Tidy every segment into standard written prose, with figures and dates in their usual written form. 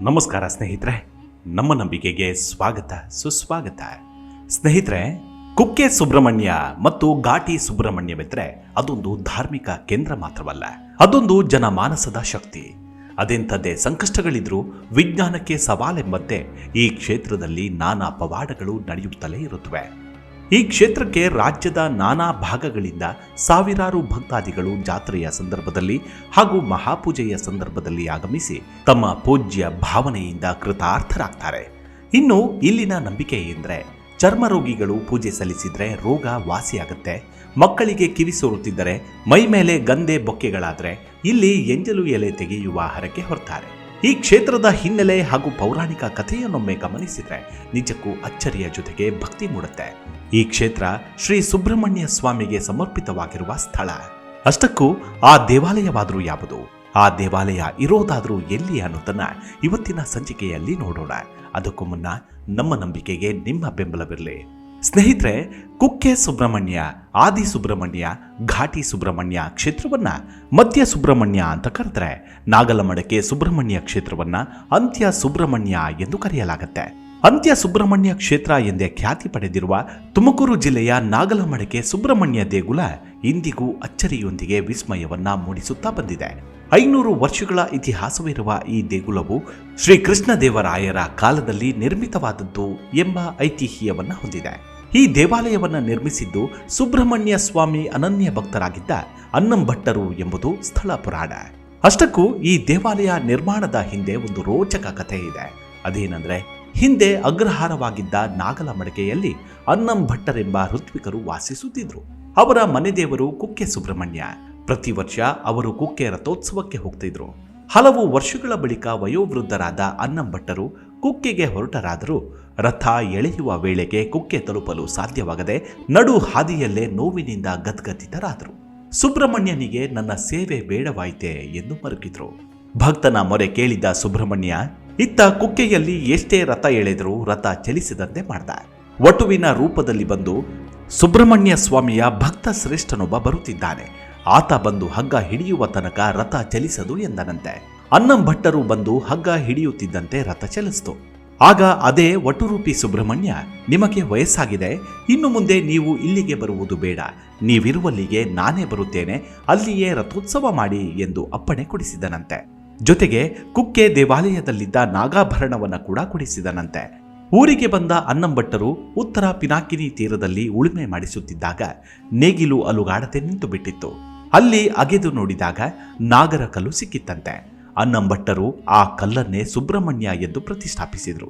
ನಮಸ್ಕಾರ ಸ್ನೇಹಿತರೆ, ನಮ್ಮ ನಂಬಿಕೆಗೆ ಸ್ವಾಗತ ಸುಸ್ವಾಗತ. ಸ್ನೇಹಿತರೆ, ಕುಕ್ಕೆ ಸುಬ್ರಹ್ಮಣ್ಯ ಮತ್ತು ಘಾಟಿ ಸುಬ್ರಹ್ಮಣ್ಯವೆಂದರೆ ಅದೊಂದು ಧಾರ್ಮಿಕ ಕೇಂದ್ರ ಮಾತ್ರವಲ್ಲ, ಅದೊಂದು ಜನಮಾನಸದ ಶಕ್ತಿ. ಅದೆಂಥದ್ದೇ ಸಂಕಷ್ಟಗಳಿದ್ರೂ ವಿಜ್ಞಾನಕ್ಕೆ ಸವಾಲೆಂಬಂತೆ ಈ ಕ್ಷೇತ್ರದಲ್ಲಿ ನಾನಾ ಪವಾಡಗಳು ನಡೆಯುತ್ತಲೇ ಇರುತ್ತವೆ. ಈ ಕ್ಷೇತ್ರಕ್ಕೆ ರಾಜ್ಯದ ನಾನಾ ಭಾಗಗಳಿಂದ ಸಾವಿರಾರು ಭಕ್ತಾದಿಗಳು ಜಾತ್ರೆಯ ಸಂದರ್ಭದಲ್ಲಿ ಹಾಗೂ ಮಹಾಪೂಜೆಯ ಸಂದರ್ಭದಲ್ಲಿ ಆಗಮಿಸಿ ತಮ್ಮ ಪೂಜ್ಯ ಭಾವನೆಯಿಂದ ಕೃತಾರ್ಥರಾಗ್ತಾರೆ. ಇನ್ನು ಇಲ್ಲಿನ ನಂಬಿಕೆ ಎಂದರೆ ಚರ್ಮ ರೋಗಿಗಳು ಪೂಜೆ ಸಲ್ಲಿಸಿದ್ರೆ ರೋಗ ವಾಸಿಯಾಗುತ್ತೆ, ಮಕ್ಕಳಿಗೆ ಕಿವಿ ಸೋರುತ್ತಿದ್ದರೆ, ಮೈ ಮೇಲೆ ಗಂಧೆ ಬೊಕ್ಕೆಗಳಾದರೆ ಇಲ್ಲಿ ಎಂಜಲು ಎಲೆ ತೆಗೆಯುವ ಹರಕೆ ಹೊರ್ತಾರೆ. ಈ ಕ್ಷೇತ್ರದ ಹಿನ್ನೆಲೆ ಹಾಗೂ ಪೌರಾಣಿಕ ಕಥೆಯನ್ನೊಮ್ಮೆ ಗಮನಿಸಿದ್ರೆ ನಿಜಕ್ಕೂ ಅಚ್ಚರಿಯ ಜೊತೆಗೆ ಭಕ್ತಿ ಮೂಡುತ್ತೆ. ಈ ಕ್ಷೇತ್ರ ಶ್ರೀ ಸುಬ್ರಹ್ಮಣ್ಯ ಸ್ವಾಮಿಗೆ ಸಮರ್ಪಿತವಾಗಿರುವ ಸ್ಥಳ. ಅಷ್ಟಕ್ಕೂ ಆ ದೇವಾಲಯವಾದರೂ ಯಾವುದು, ಆ ದೇವಾಲಯ ಇರೋದಾದರೂ ಎಲ್ಲಿ ಅನ್ನೋದನ್ನ ಇವತ್ತಿನ ಸಂಚಿಕೆಯಲ್ಲಿ ನೋಡೋಣ. ಅದಕ್ಕೂ ಮುನ್ನ ನಮ್ಮ ನಂಬಿಕೆಗೆ ನಿಮ್ಮ ಬೆಂಬಲವಿರಲಿ. ಸ್ನೇಹಿತರೆ, ಕುಕ್ಕೆ ಸುಬ್ರಹ್ಮಣ್ಯ, ಆದಿ ಸುಬ್ರಹ್ಮಣ್ಯ, ಘಾಟಿ ಸುಬ್ರಹ್ಮಣ್ಯ ಕ್ಷೇತ್ರವನ್ನ ಮಧ್ಯ ಸುಬ್ರಹ್ಮಣ್ಯ ಅಂತ ಕರೆದರೆ, ನಾಗಲಮಡಕೆ ಸುಬ್ರಹ್ಮಣ್ಯ ಕ್ಷೇತ್ರವನ್ನ ಅಂತ್ಯ ಸುಬ್ರಹ್ಮಣ್ಯ ಎಂದು ಕರೆಯಲಾಗುತ್ತೆ. ಅಂತ್ಯ ಸುಬ್ರಹ್ಮಣ್ಯ ಕ್ಷೇತ್ರ ಎಂದೇ ಖ್ಯಾತಿ ಪಡೆದಿರುವ ತುಮಕೂರು ಜಿಲ್ಲೆಯ ನಾಗಲಮಡಕೆ ಸುಬ್ರಹ್ಮಣ್ಯ ದೇಗುಲ ಇಂದಿಗೂ ಅಚ್ಚರಿಯೊಂದಿಗೆ ವಿಸ್ಮಯವನ್ನ ಮೂಡಿಸುತ್ತಾ ಬಂದಿದೆ. 500 ವರ್ಷಗಳ ಇತಿಹಾಸವಿರುವ ಈ ದೇಗುಲವು ಶ್ರೀ ಕೃಷ್ಣದೇವರಾಯರ ಕಾಲದಲ್ಲಿ ನಿರ್ಮಿತವಾದದ್ದು ಎಂಬ ಐತಿಹ್ಯವನ್ನ ಹೊಂದಿದೆ. ಈ ದೇವಾಲಯವನ್ನು ನಿರ್ಮಿಸಿದ್ದು ಸುಬ್ರಹ್ಮಣ್ಯ ಸ್ವಾಮಿ ಅನನ್ಯ ಭಕ್ತರಾಗಿದ್ದ ಅನ್ನಂಭಟ್ಟರು ಎಂಬುದು ಸ್ಥಳ ಪುರಾಣ. ಅಷ್ಟಕ್ಕೂ ಈ ದೇವಾಲಯ ನಿರ್ಮಾಣದ ಹಿಂದೆ ಒಂದು ರೋಚಕ ಕಥೆ ಇದೆ. ಅದೇನೆಂದ್ರೆ, ಹಿಂದೆ ಅಗ್ರಹಾರವಾಗಿದ್ದ ನಾಗಲಮಡಕೆಯಲ್ಲಿ ಅನ್ನಂಭಟ್ಟರೆಂಬ ಋತ್ವಿಕರು ವಾಸಿಸುತ್ತಿದ್ರು. ಅವರ ಮನೆ ದೇವರು ಕುಕ್ಕೆ ಸುಬ್ರಹ್ಮಣ್ಯ. ಪ್ರತಿ ವರ್ಷ ಅವರು ಕುಕ್ಕೆ ರಥೋತ್ಸವಕ್ಕೆ ಹೋಗ್ತಿದ್ರು. ಹಲವು ವರ್ಷಗಳ ಬಳಿಕ ವಯೋವೃದ್ಧರಾದ ಅನ್ನಂಭಟ್ಟರು ಕುಕ್ಕೆಗೆ ಹೊರಟರಾದರೂ ರಥ ಎಳೆಯುವ ವೇಳೆಗೆ ಕುಕ್ಕೆ ತಲುಪಲು ಸಾಧ್ಯವಾಗದೆ ನಡು ಹಾದಿಯಲ್ಲೇ ನೋವಿನಿಂದ ಗದ್ಗದಿತರಾದರು. ಸುಬ್ರಹ್ಮಣ್ಯನಿಗೆ ನನ್ನ ಸೇವೆ ಬೇಡವಾಯಿತೆ ಎಂದು ಮರುಗಿದ್ರು. ಭಕ್ತನ ಮೊರೆ ಕೇಳಿದ ಸುಬ್ರಹ್ಮಣ್ಯ ಇತ್ತ ಕುಕ್ಕೆಯಲ್ಲಿ ಎಷ್ಟೇ ರಥ ಎಳೆದರೂ ರಥ ಚಲಿಸದಂತೆ ಮಾಡ್ದ. ವಟುವಿನ ರೂಪದಲ್ಲಿ ಬಂದು ಸುಬ್ರಹ್ಮಣ್ಯ ಸ್ವಾಮಿಯ ಭಕ್ತ ಶ್ರೇಷ್ಠನೊಬ್ಬ ಬರುತ್ತಿದ್ದಾನೆ, ಆತ ಬಂದು ಹಗ್ಗ ಹಿಡಿಯುವ ತನಕ ರಥ ಚಲಿಸದು ಎಂದನಂತೆ. ಅನ್ನಂಭಟ್ಟರು ಬಂದು ಹಗ್ಗ ಹಿಡಿಯುತ್ತಿದ್ದಂತೆ ರಥ ಚಲಿಸಿತು. ಆಗ ಅದೇ ವಟುರೂಪಿ ಸುಬ್ರಹ್ಮಣ್ಯ, ನಿಮಗೆ ವಯಸ್ಸಾಗಿದೆ, ಇನ್ನು ಮುಂದೆ ನೀವು ಇಲ್ಲಿಗೆ ಬರುವುದು ಬೇಡ, ನೀವಿರುವಲ್ಲಿಗೆ ನಾನೇ ಬರುತ್ತೇನೆ, ಅಲ್ಲಿಯೇ ರಥೋತ್ಸವ ಮಾಡಿ ಎಂದು ಅಪ್ಪಣೆ ಕೊಡಿಸಿದನಂತೆ. ಜೊತೆಗೆ ಕುಕ್ಕೆ ದೇವಾಲಯದಲ್ಲಿದ್ದ ನಾಗಾಭರಣವನ್ನ ಕೂಡ ಕೊಡಿಸಿದನಂತೆ. ಊರಿಗೆ ಬಂದ ಅನ್ನಂಭಟ್ಟರು ಉತ್ತರ ಪಿನಾಕಿನಿ ತೀರದಲ್ಲಿ ಉಳುಮೆ ಮಾಡಿಸುತ್ತಿದ್ದಾಗ ನೇಗಿಲು ಅಲುಗಾಡದೆ ನಿಂತು ಬಿಟ್ಟಿತ್ತು. ಅಲ್ಲಿ ಅಗೆದು ನೋಡಿದಾಗ ನಾಗರ ಕಲ್ಲು ಸಿಕ್ಕಿತ್ತಂತೆ. ಅನ್ನಂಭಟ್ಟರು ಆ ಕಲ್ಲನ್ನೇ ಸುಬ್ರಹ್ಮಣ್ಯ ಎಂದು ಪ್ರತಿಷ್ಠಾಪಿಸಿದರು.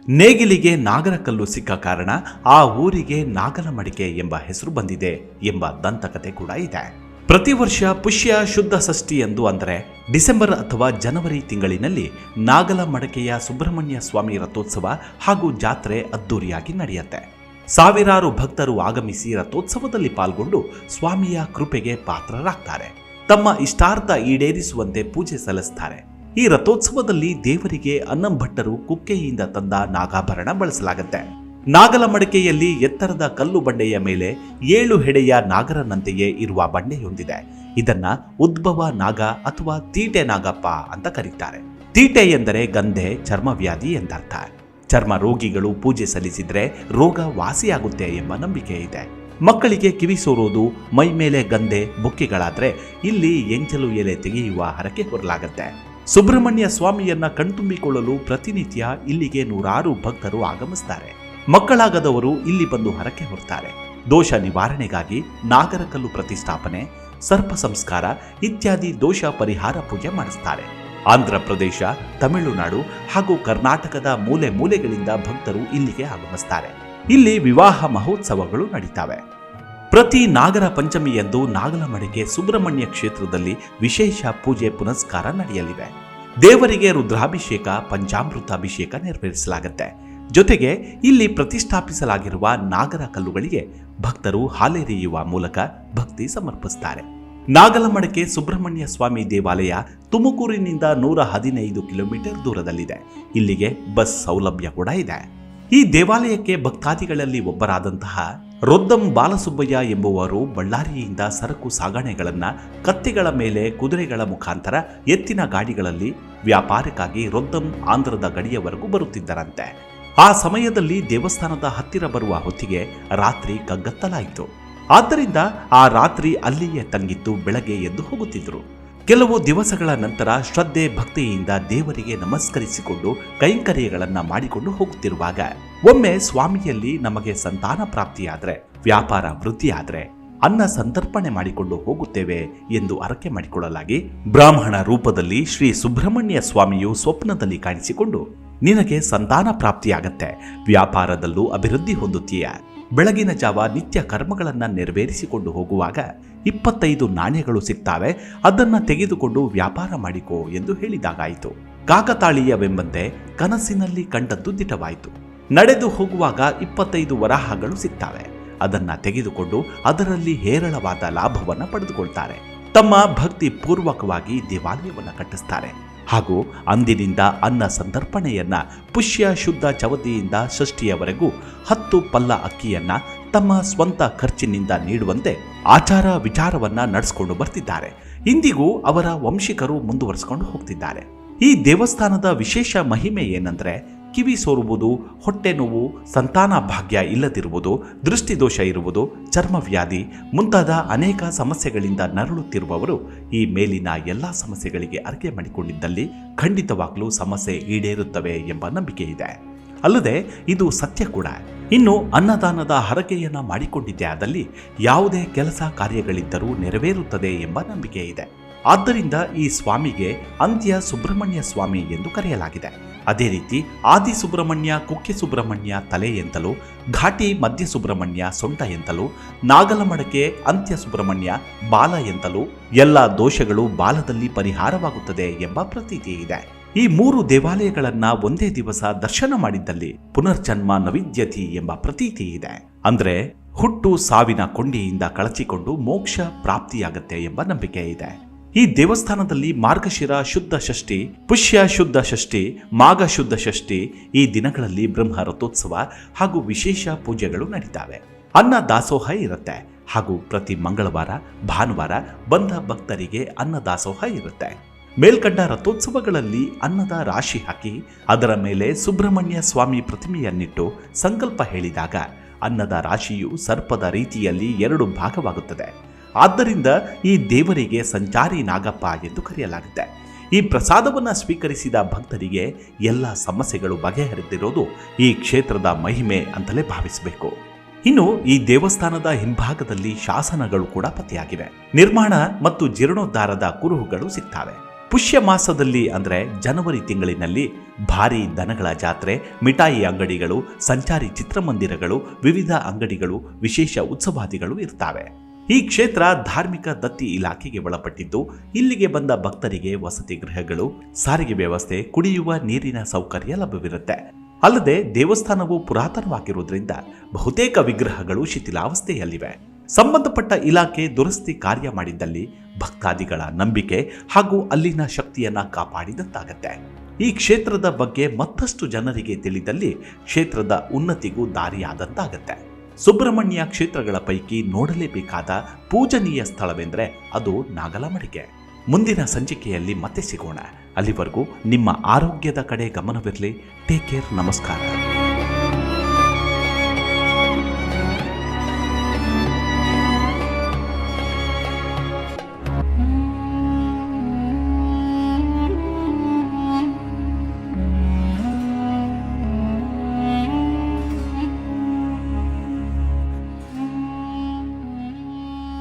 ನೇಗಿಲಿಗೆ ನಾಗರ ಕಲ್ಲು ಸಿಕ್ಕ ಕಾರಣ ಆ ಊರಿಗೆ ನಾಗಲಮಡಿಕೆ ಎಂಬ ಹೆಸರು ಬಂದಿದೆ ಎಂಬ ದಂತಕತೆ ಕೂಡ ಇದೆ. ಪ್ರತಿ ವರ್ಷ ಪುಷ್ಯ ಶುದ್ಧ ಷಷ್ಠಿ ಎಂದು ಅಂದರೆ ಡಿಸೆಂಬರ್ ಅಥವಾ ಜನವರಿ ತಿಂಗಳಿನಲ್ಲಿ ನಾಗಲಮಡಕೆಯ ಸುಬ್ರಹ್ಮಣ್ಯ ಸ್ವಾಮಿ ರಥೋತ್ಸವ ಹಾಗೂ ಜಾತ್ರೆ ಅದ್ದೂರಿಯಾಗಿ ನಡೆಯುತ್ತೆ. ಸಾವಿರಾರು ಭಕ್ತರು ಆಗಮಿಸಿ ರಥೋತ್ಸವದಲ್ಲಿ ಪಾಲ್ಗೊಂಡು ಸ್ವಾಮಿಯ ಕೃಪೆಗೆ ಪಾತ್ರರಾಗ್ತಾರೆ. ತಮ್ಮ ಇಷ್ಟಾರ್ಥ ಈಡೇರಿಸುವಂತೆ ಪೂಜೆ ಸಲ್ಲಿಸ್ತಾರೆ. ಈ ರಥೋತ್ಸವದಲ್ಲಿ ದೇವರಿಗೆ ಅನ್ನಂಭಟ್ಟರು ಕುಕ್ಕೆಯಿಂದ ತಂದ ನಾಗಾಭರಣ ಬಳಸಲಾಗುತ್ತೆ. ನಾಗಲಮಡಕೆಯಲ್ಲಿ ಎತ್ತರದ ಕಲ್ಲು ಬಂಡೆಯ ಮೇಲೆ 7 ಹೆಡೆಯ ನಾಗರನಂತೆಯೇ ಇರುವ ಬಂಡೆಯೊಂದಿದೆ. ಇದನ್ನ ಉದ್ಭವ ನಾಗ ಅಥವಾ ತೀಟೆ ನಾಗಪ್ಪ ಅಂತ ಕರೀತಾರೆ. ತೀಟೆ ಎಂದರೆ ಗಂಧೆ, ಚರ್ಮವ್ಯಾಧಿ ಎಂದರ್ಥ. ಚರ್ಮ ರೋಗಿಗಳು ಪೂಜೆ ಸಲ್ಲಿಸಿದ್ರೆ ರೋಗ ವಾಸಿಯಾಗುತ್ತೆ ಎಂಬ ನಂಬಿಕೆ ಇದೆ. ಮಕ್ಕಳಿಗೆ ಕಿವಿ ಸೋರೋದು, ಮೈ ಮೇಲೆ ಗಂಧೆ ಬೊಕ್ಕೆಗಳಾದ್ರೆ ಇಲ್ಲಿ ಎಂಜಲು ಎಲೆ ತೆಗೆಯುವ ಹರಕೆ ಹೊರಲಾಗತ್ತೆ. ಸುಬ್ರಹ್ಮಣ್ಯ ಸ್ವಾಮಿಯನ್ನ ಕಣ್ತುಂಬಿಕೊಳ್ಳಲು ಪ್ರತಿನಿತ್ಯ ಇಲ್ಲಿಗೆ ನೂರಾರು ಭಕ್ತರು ಆಗಮಿಸ್ತಾರೆ. ಮಕ್ಕಳಾಗದವರು ಇಲ್ಲಿ ಬಂದು ಹರಕೆ ಹೊರ್ತಾರೆ. ದೋಷ ನಿವಾರಣೆಗಾಗಿ ನಾಗರಕಲ್ಲು ಪ್ರತಿಷ್ಠಾಪನೆ, ಸರ್ಪ ಸಂಸ್ಕಾರ ಇತ್ಯಾದಿ ದೋಷ ಪರಿಹಾರ ಪೂಜೆ ಮಾಡಿಸ್ತಾರೆ. ಆಂಧ್ರ ಪ್ರದೇಶ, ತಮಿಳುನಾಡು ಹಾಗೂ ಕರ್ನಾಟಕದ ಮೂಲೆ ಮೂಲೆಗಳಿಂದ ಭಕ್ತರು ಇಲ್ಲಿಗೆ ಆಗಮಿಸ್ತಾರೆ. ಇಲ್ಲಿ ವಿವಾಹ ಮಹೋತ್ಸವಗಳು ನಡೀತವೆ. ಪ್ರತಿ ನಾಗರ ಪಂಚಮಿಯಂದು ನಾಗಲಮಡಕೆ ಸುಬ್ರಹ್ಮಣ್ಯ ಕ್ಷೇತ್ರದಲ್ಲಿ ವಿಶೇಷ ಪೂಜೆ ಪುನಸ್ಕಾರ ನಡೆಯಲಿವೆ. ದೇವರಿಗೆ ರುದ್ರಾಭಿಷೇಕ, ಪಂಚಾಮೃತ ಅಭಿಷೇಕ ನೆರವೇರಿಸಲಾಗುತ್ತೆ. ಜೊತೆಗೆ ಇಲ್ಲಿ ಪ್ರತಿಷ್ಠಾಪಿಸಲಾಗಿರುವ ನಾಗರ ಕಲ್ಲುಗಳಿಗೆ ಭಕ್ತರು ಹಾಲೆರೆಯುವ ಮೂಲಕ ಭಕ್ತಿ ಸಮರ್ಪಿಸುತ್ತಾರೆ. ನಾಗಲಮಡಕೆ ಸುಬ್ರಹ್ಮಣ್ಯ ಸ್ವಾಮಿ ದೇವಾಲಯ ತುಮಕೂರಿನಿಂದ 115 ಕಿಲೋಮೀಟರ್ ದೂರದಲ್ಲಿದೆ. ಇಲ್ಲಿಗೆ ಬಸ್ ಸೌಲಭ್ಯ ಕೂಡ ಇದೆ. ಈ ದೇವಾಲಯಕ್ಕೆ ಭಕ್ತಾದಿಗಳಲ್ಲಿ ಒಬ್ಬರಾದಂತಹ ರೊದ್ದಂ ಬಾಲಸುಬ್ಬಯ್ಯ ಎಂಬುವರು ಬಳ್ಳಾರಿಯಿಂದ ಸರಕು ಸಾಗಣೆಗಳನ್ನ ಕತ್ತೆಗಳ ಮೇಲೆ ಕುದುರೆಗಳ ಮುಖಾಂತರ ಎತ್ತಿನ ಗಾಡಿಗಳಲ್ಲಿ ವ್ಯಾಪಾರಕ್ಕಾಗಿ ರೊದ್ದಂ ಆಂಧ್ರದ ಗಡಿಯವರೆಗೂ ಬರುತ್ತಿದ್ದರಂತೆ. ಆ ಸಮಯದಲ್ಲಿ ದೇವಸ್ಥಾನದ ಹತ್ತಿರ ಬರುವ ಹೊತ್ತಿಗೆ ರಾತ್ರಿ ಕಗ್ಗತ್ತಲಾಯಿತು. ಆದ್ದರಿಂದ ಆ ರಾತ್ರಿ ಅಲ್ಲಿಯೇ ತಂಗಿದ್ದು ಬೆಳಗ್ಗೆ ಎದ್ದು ಹೋಗುತ್ತಿದ್ದರು. ಕೆಲವು ದಿವಸಗಳ ನಂತರ ಶ್ರದ್ಧೆ ಭಕ್ತಿಯಿಂದ ದೇವರಿಗೆ ನಮಸ್ಕರಿಸಿಕೊಂಡು ಕೈಂಕರ್ಯಗಳನ್ನ ಮಾಡಿಕೊಂಡು ಹೋಗುತ್ತಿರುವಾಗ ಒಮ್ಮೆ ಸ್ವಾಮಿಯಲ್ಲಿ ನಮಗೆ ಸಂತಾನ ಪ್ರಾಪ್ತಿಯಾದ್ರೆ, ವ್ಯಾಪಾರ ವೃದ್ಧಿಯಾದ್ರೆ ಅನ್ನ ಸಂತರ್ಪಣೆ ಮಾಡಿಕೊಂಡು ಹೋಗುತ್ತೇವೆ ಎಂದು ಹರಕೆ ಮಾಡಿಕೊಳ್ಳಲಾಗಿ ಬ್ರಾಹ್ಮಣ ರೂಪದಲ್ಲಿ ಶ್ರೀ ಸುಬ್ರಹ್ಮಣ್ಯ ಸ್ವಾಮಿಯು ಸ್ವಪ್ನದಲ್ಲಿ ಕಾಣಿಸಿಕೊಂಡು, ನಿನಗೆ ಸಂತಾನ ಪ್ರಾಪ್ತಿಯಾಗತ್ತೆ, ವ್ಯಾಪಾರದಲ್ಲೂ ಅಭಿವೃದ್ಧಿ ಹೊಂದುತ್ತೀಯ, ಬೆಳಗಿನ ಜಾವ ನಿತ್ಯ ಕರ್ಮಗಳನ್ನು ನೆರವೇರಿಸಿಕೊಂಡು ಹೋಗುವಾಗ 25 ನಾಣ್ಯಗಳು ಸಿಗ್ತಾವೆ, ಅದನ್ನ ತೆಗೆದುಕೊಂಡು ವ್ಯಾಪಾರ ಮಾಡಿಕೋ ಎಂದು ಹೇಳಿದಾಗಾಯಿತು. ಕಾಕತಾಳೀಯವೆಂಬಂತೆ ಕನಸಿನಲ್ಲಿ ಕಂಡದ್ದು ದಿಟವಾಯಿತು. ನಡೆದು ಹೋಗುವಾಗ 25 ವರಾಹಗಳು ಸಿಗ್ತಾವೆ, ಅದನ್ನ ತೆಗೆದುಕೊಂಡು ಅದರಲ್ಲಿ ಹೇರಳವಾದ ಲಾಭವನ್ನು ಪಡೆದುಕೊಳ್ತಾರೆ. ತಮ್ಮ ಭಕ್ತಿ ಪೂರ್ವಕವಾಗಿ ದೇವಾಲಯವನ್ನು ಕಟ್ಟಿಸ್ತಾರೆ. ಹಾಗೂ ಅಂದಿನಿಂದ ಅನ್ನ ಸಂತರ್ಪಣೆಯನ್ನ ಪುಷ್ಯ ಶುದ್ಧ ಚವತಿಯಿಂದ ಷಷ್ಠಿಯವರೆಗೂ 10 ಪಲ್ಲ ಅಕ್ಕಿಯನ್ನ ತಮ್ಮ ಸ್ವಂತ ಖರ್ಚಿನಿಂದ ನೀಡುವಂತೆ ಆಚಾರ ವಿಚಾರವನ್ನ ನಡೆಸಿಕೊಂಡು ಬರ್ತಿದ್ದಾರೆ. ಇಂದಿಗೂ ಅವರ ವಂಶಿಕರು ಮುಂದುವರಿಸಿಕೊಂಡು ಹೋಗ್ತಿದ್ದಾರೆ. ಈ ದೇವಸ್ಥಾನದ ವಿಶೇಷ ಮಹಿಮೆ ಏನಂದ್ರೆ, ಕಿವಿ ಸೋರುವುದು, ಹೊಟ್ಟೆ ನೋವು, ಸಂತಾನ ಭಾಗ್ಯ ಇಲ್ಲದಿರುವುದು, ದೃಷ್ಟಿದೋಷ ಇರುವುದು, ಚರ್ಮವ್ಯಾಧಿ ಮುಂತಾದ ಅನೇಕ ಸಮಸ್ಯೆಗಳಿಂದ ನರಳುತ್ತಿರುವವರು ಈ ಮೇಲಿನ ಎಲ್ಲ ಸಮಸ್ಯೆಗಳಿಗೆ ಅರ್ಕೆ ಮಾಡಿಕೊಂಡಿದ್ದಲ್ಲಿ ಖಂಡಿತವಾಗ್ಲೂ ಸಮಸ್ಯೆ ಈಡೇರುತ್ತವೆ ಎಂಬ ನಂಬಿಕೆ ಇದೆ. ಅಲ್ಲದೆ ಇದು ಸತ್ಯ ಕೂಡ. ಇನ್ನು ಅನ್ನದಾನದ ಹರಕೆಯನ್ನ ಮಾಡಿಕೊಂಡಿದ್ದೇ ಆದಲ್ಲಿ ಯಾವುದೇ ಕೆಲಸ ಕಾರ್ಯಗಳಿದ್ದರೂ ನೆರವೇರುತ್ತದೆ ಎಂಬ ನಂಬಿಕೆ ಇದೆ. ಆದ್ದರಿಂದ ಈ ಸ್ವಾಮಿಗೆ ಅಂತ್ಯ ಸುಬ್ರಹ್ಮಣ್ಯ ಸ್ವಾಮಿ ಎಂದು ಕರೆಯಲಾಗಿದೆ. ಅದೇ ರೀತಿ ಆದಿ ಸುಬ್ರಹ್ಮಣ್ಯ ಕುಕ್ಕೆ ಸುಬ್ರಹ್ಮಣ್ಯ ತಲೆ ಎಂತಲೂ, ಘಾಟಿ ಮಧ್ಯ ಸುಬ್ರಹ್ಮಣ್ಯ ಸೊಂಟ ಎಂತಲೂ, ನಾಗಲಮಡಕೆ ಅಂತ್ಯ ಸುಬ್ರಹ್ಮಣ್ಯ ಬಾಲ ಎಂತಲೂ ಎಲ್ಲ ದೋಷಗಳು ಬಾಲದಲ್ಲಿ ಪರಿಹಾರವಾಗುತ್ತದೆ ಎಂಬ ಪ್ರತೀತಿ ಇದೆ. ಈ 3 ದೇವಾಲಯಗಳನ್ನ ಒಂದೇ ದಿವಸ ದರ್ಶನ ಮಾಡಿದ್ದಲ್ಲಿ ಪುನರ್ಜನ್ಮ ನವಿದ್ಯತಿ ಎಂಬ ಪ್ರತೀತಿ ಇದೆ. ಅಂದ್ರೆ ಹುಟ್ಟು ಸಾವಿನ ಕೊಂಡಿಯಿಂದ ಕಳಚಿಕೊಂಡು ಮೋಕ್ಷ ಪ್ರಾಪ್ತಿಯಾಗತ್ತೆ ಎಂಬ ನಂಬಿಕೆ ಇದೆ. ಈ ದೇವಸ್ಥಾನದಲ್ಲಿ ಮಾರ್ಗಶಿರ ಶುದ್ಧ ಷಷ್ಠಿ, ಪುಷ್ಯ ಶುದ್ಧ ಷಷ್ಠಿ, ಮಾಘ ಶುದ್ಧ ಷಷ್ಠಿ ಈ ದಿನಗಳಲ್ಲಿ ಬ್ರಹ್ಮ ರಥೋತ್ಸವ ಹಾಗೂ ವಿಶೇಷ ಪೂಜೆಗಳು ನಡೀತಾವೆ. ಅನ್ನ ದಾಸೋಹ ಇರುತ್ತೆ. ಹಾಗೂ ಪ್ರತಿ ಮಂಗಳವಾರ ಭಾನುವಾರ ಬಂದ ಭಕ್ತರಿಗೆ ಅನ್ನ ದಾಸೋಹ ಇರುತ್ತೆ. ಮೇಲ್ಕಂಡ ರಥೋತ್ಸವಗಳಲ್ಲಿ ಅನ್ನದ ರಾಶಿ ಹಾಕಿ ಅದರ ಮೇಲೆ ಸುಬ್ರಹ್ಮಣ್ಯ ಸ್ವಾಮಿ ಪ್ರತಿಮೆಯನ್ನಿಟ್ಟು ಸಂಕಲ್ಪ ಹೇಳಿದಾಗ ಅನ್ನದ ರಾಶಿಯು ಸರ್ಪದ ರೀತಿಯಲ್ಲಿ 2 ಭಾಗವಾಗುತ್ತದೆ. ಆದ್ದರಿಂದ ಈ ದೇವರಿಗೆ ಸಂಚಾರಿ ನಾಗಪ್ಪ ಎಂದು ಕರೆಯಲಾಗುತ್ತೆ. ಈ ಪ್ರಸಾದವನ್ನು ಸ್ವೀಕರಿಸಿದ ಭಕ್ತರಿಗೆ ಎಲ್ಲ ಸಮಸ್ಯೆಗಳು ಬಗೆಹರಿದಿರೋದು ಈ ಕ್ಷೇತ್ರದ ಮಹಿಮೆ ಅಂತಲೇ ಭಾವಿಸಬೇಕು. ಇನ್ನು ಈ ದೇವಸ್ಥಾನದ ಹಿಂಭಾಗದಲ್ಲಿ ಶಾಸನಗಳು ಕೂಡ ಪತ್ತೆಯಾಗಿವೆ. ನಿರ್ಮಾಣ ಮತ್ತು ಜೀರ್ಣೋದ್ಧಾರದ ಕುರುಹುಗಳು ಸಿಗ್ತವೆ. ಪುಷ್ಯ ಮಾಸದಲ್ಲಿ ಅಂದರೆ ಜನವರಿ ತಿಂಗಳಿನಲ್ಲಿ ಭಾರೀ ದನಗಳ ಜಾತ್ರೆ, ಮಿಠಾಯಿ ಅಂಗಡಿಗಳು, ಸಂಚಾರಿ ಚಿತ್ರಮಂದಿರಗಳು, ವಿವಿಧ ಅಂಗಡಿಗಳು, ವಿಶೇಷ ಉತ್ಸವಾದಿಗಳು ಇರ್ತವೆ. ಈ ಕ್ಷೇತ್ರ ಧಾರ್ಮಿಕ ದತ್ತಿ ಇಲಾಖೆಗೆ ಒಳಪಟ್ಟಿದ್ದು ಇಲ್ಲಿಗೆ ಬಂದ ಭಕ್ತರಿಗೆ ವಸತಿ ಗೃಹಗಳು, ಸಾರಿಗೆ ವ್ಯವಸ್ಥೆ, ಕುಡಿಯುವ ನೀರಿನ ಸೌಕರ್ಯ ಲಭ್ಯವಿರುತ್ತೆ. ಅಲ್ಲದೆ ದೇವಸ್ಥಾನವು ಪುರಾತನವಾಗಿರುವುದರಿಂದ ಬಹುತೇಕ ವಿಗ್ರಹಗಳು ಶಿಥಿಲಾವಸ್ಥೆಯಲ್ಲಿವೆ. ಸಂಬಂಧಪಟ್ಟ ಇಲಾಖೆ ದುರಸ್ತಿ ಕಾರ್ಯ ಮಾಡಿದ್ದಲ್ಲಿ ಭಕ್ತಾದಿಗಳ ನಂಬಿಕೆ ಹಾಗೂ ಅಲ್ಲಿನ ಶಕ್ತಿಯನ್ನ ಕಾಪಾಡಿದಂತಾಗತ್ತೆ. ಈ ಕ್ಷೇತ್ರದ ಬಗ್ಗೆ ಮತ್ತಷ್ಟು ಜನರಿಗೆ ತಿಳಿದಲ್ಲಿ ಕ್ಷೇತ್ರದ ಉನ್ನತಿಗೂ ದಾರಿಯಾದಂತಾಗತ್ತೆ. ಸುಬ್ರಹ್ಮಣ್ಯ ಕ್ಷೇತ್ರಗಳ ಪೈಕಿ ನೋಡಲೇಬೇಕಾದ ಪೂಜನೀಯ ಸ್ಥಳವೆಂದರೆ ಅದು ನಾಗಲಮಡಿಕೆ. ಮುಂದಿನ ಸಂಚಿಕೆಯಲ್ಲಿ ಮತ್ತೆ ಸಿಗೋಣ. ಅಲ್ಲಿವರೆಗೂ ನಿಮ್ಮ ಆರೋಗ್ಯದ ಕಡೆ ಗಮನವಿರಲಿ. Take care. ನಮಸ್ಕಾರ.